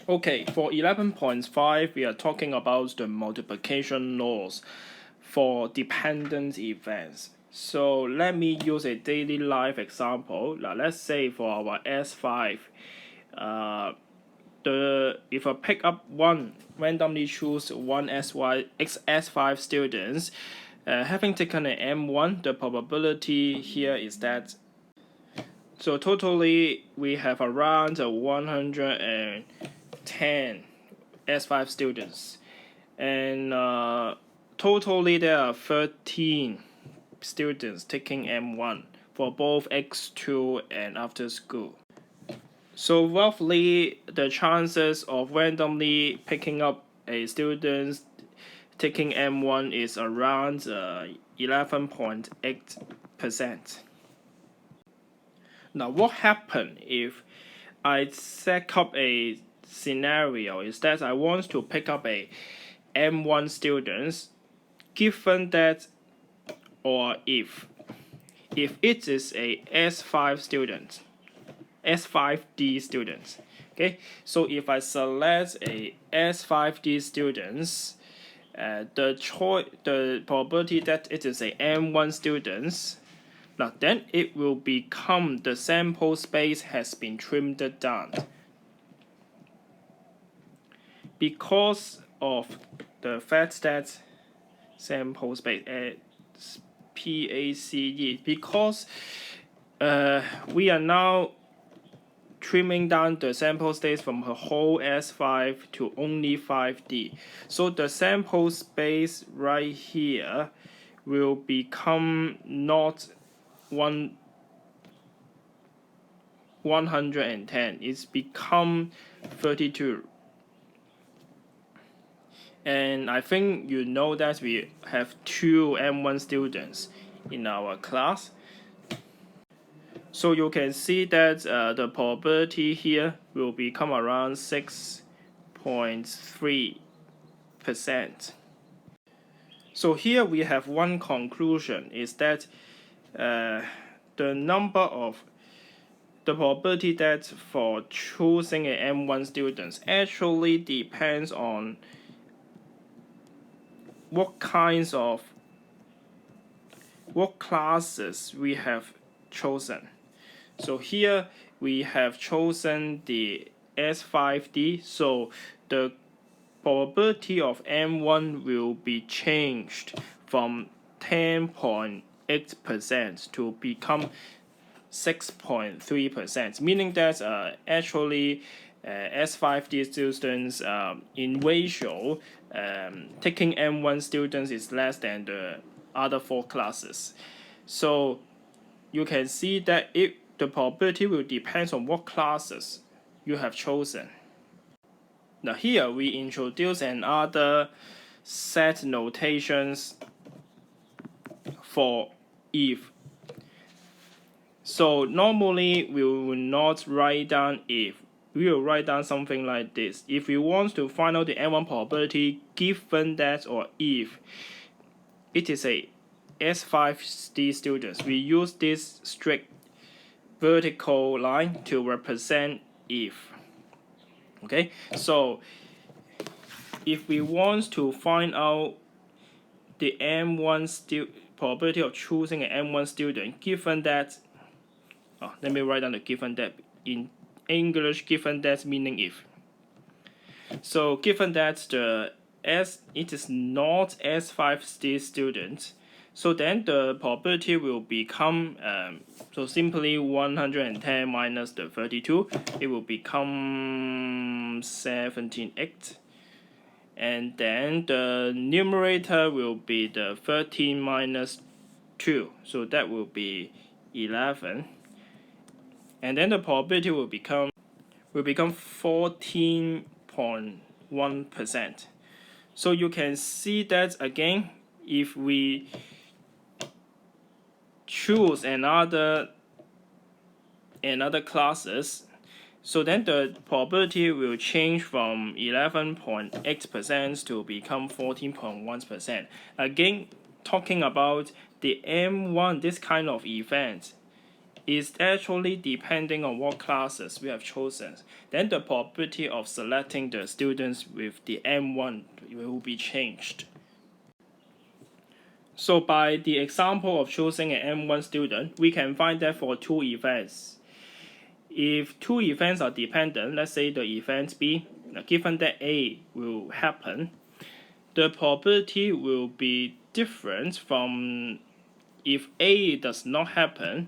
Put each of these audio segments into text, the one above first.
Okay, for 11.5, we are talking about the multiplication laws for dependent events. So let me use a daily life example. Now let's say for our S5, if I pick up randomly choose one S5 students, having taken an M1, the probability here is that. So totally we have around 110 S5 students, and totally there are 13 students taking M1 for both X2 and after school. So roughly the chances of randomly picking up a student taking M1 is around 11.8%. Now what happens if I set up a scenario is that I want to pick up a M1 students given that, or if it is a S5 student, S5D students. Okay, so if I select a S5D students, the probability that it is a M1 students, now then it will become the sample space has been trimmed down. Because of the fact that sample space PACE, because we are now trimming down the sample space from a whole S5 to only 5D. So the sample space right here will become not 110, it's become 32. And I think you know that we have 2 M1 students in our class. So you can see that the probability here will become around 6.3%. So here we have one conclusion is that the probability that for choosing a M1 students actually depends on what classes we have chosen. So here we have chosen the S5D, so the probability of M1 will be changed from 10.8% to become 6.3%, meaning that actually S5D students in ratio taking M1 students is less than the other 4 classes. So you can see that the probability will depend on what classes you have chosen. Now here we introduce another set notations for if. So normally we will not write down if. We will write down something like this. If we want to find out the M1 probability given that, or if it is a S5D students, we use this strict vertical line to represent if. Okay, so if we want to find out the M1 probability of choosing an M1 student given that, let me write down the given that in English. Given that meaning if. So given that it is not S5D student, so then the probability will become so simply 110 minus the 32, it will become 17.8, and then the numerator will be the 13 minus 2, so that will be 11, and then the probability will become 14.1%. So you can see that again, if we choose another classes, so then the probability will change from 11.8% to become 14.1%. Again, talking about the M1, this kind of event, is actually depending on what classes we have chosen. Then the probability of selecting the students with the M1 will be changed. So by the example of choosing an M1 student, we can find that for two events. If two events are dependent, let's say the event B, given that A will happen, the probability will be different from if A does not happen.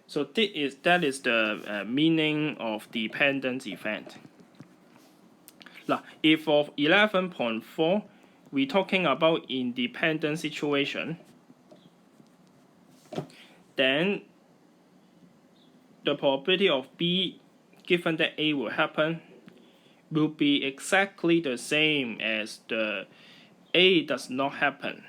So that is the meaning of dependent event. Now, if for 11.4, we're talking about independent situation, then the probability of B, given that A will happen, will be exactly the same as the A does not happen.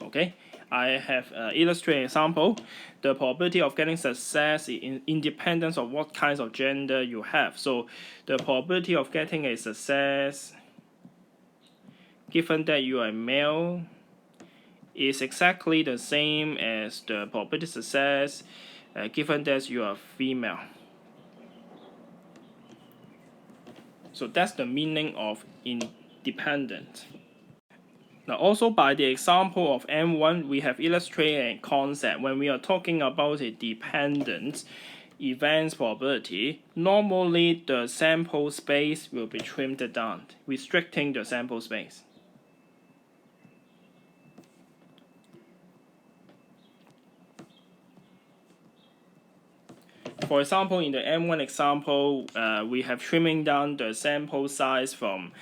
Okay, I have illustrated example. The probability of getting success is independent of what kinds of gender you have. So the probability of getting a success, given that you are male, is exactly the same as the probability of success given that you are female. So that's the meaning of independent. Now also by the example of M1, we have illustrated a concept. When we are talking about a dependent event probability, normally the sample space will be trimmed down, restricting the sample space. For example, in the M1 example, we have trimming down the sample size from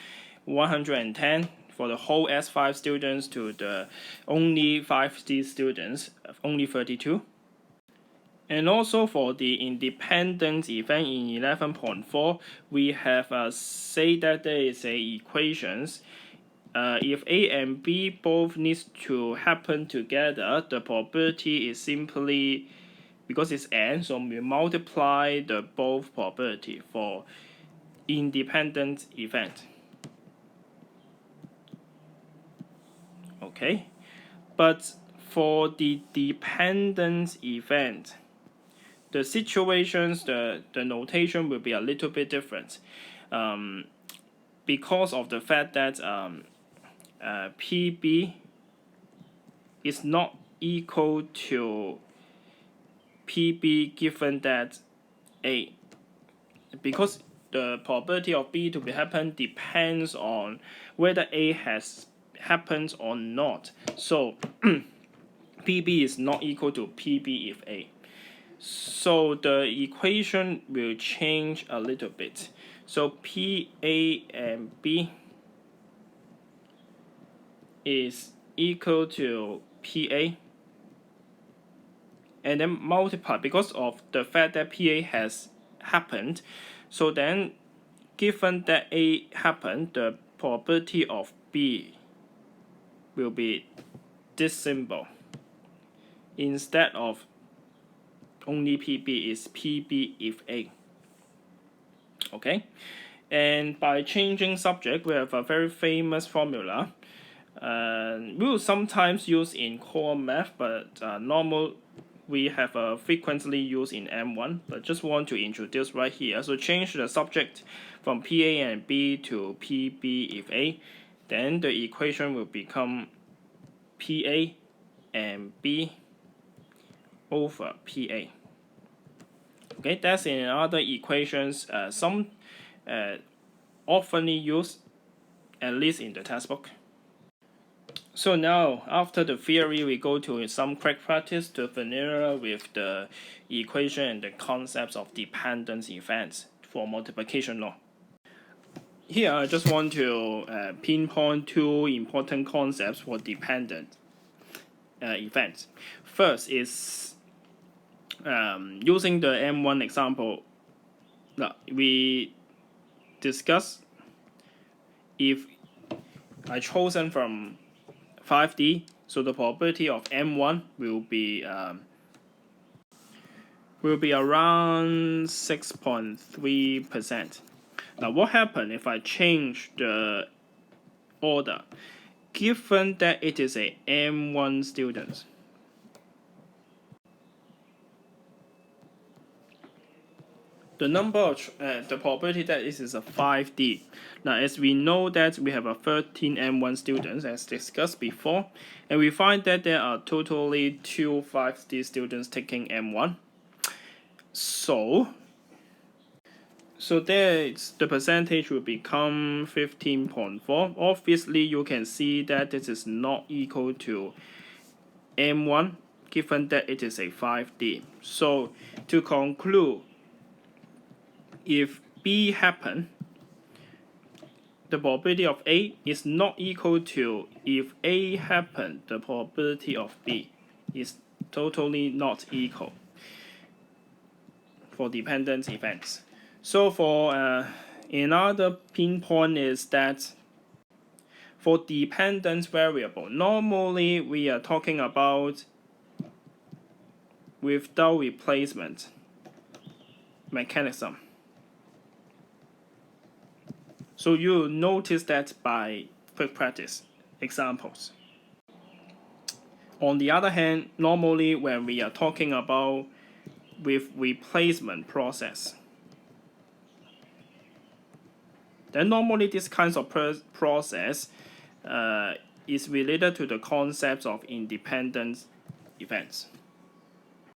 110 for the whole S5 students to the only 5D students, only 32. And also for the independent event in 11.4, we have say that there is a equations. If A and B both needs to happen together, the probability is simply, because it's n, so we multiply the both probability for independent event. Okay, but for the dependent event, the situations, the notation will be a little bit different, because of the fact that PB is not equal to PB given that A, because the probability of B to be happen depends on whether A has happened or not. So PB is not equal to PB if A. So the equation will change a little bit. So PA and B is equal to PA, and then multiply because of the fact that PA has happened. So then given that A happened, the probability of B will be this symbol. Instead of only PB is PB if A. Okay, and by changing subject, we have a very famous formula. We will sometimes use in core math, but normal we have frequently used in M1, but just want to introduce right here. So change the subject from PA and B to PB if A, then the equation will become PA and B over PA. Okay, that's in other equations, some oftenly used, at least in the textbook. So now, after the theory, we go to some quick practice to familiar with the equation and the concepts of dependence events for multiplication law. Here, I just want to pinpoint two important concepts for dependent events. First is using the M1 example. We discuss if I chosen from 5D, so the probability of M1 will be around 6.3%. Now, what happens if I change the order? Given that it is a M1 student, the number of the probability that this is a 5D. Now, as we know that we have a 13 M1 students as discussed before, and we find that there are totally 2 5D students taking M1. So there the percentage will become 15.4. Obviously, you can see that this is not equal to M1 given that it is a 5D. So to conclude, if B happen, the probability of A is not equal to if A happen, the probability of B is totally not equal for dependent events. So for another pinpoint is that for dependent variable, normally we are talking about without replacement mechanism. So you'll notice that by quick practice examples. On the other hand, normally when we are talking about with replacement process, then normally this kind of process is related to the concepts of independent events.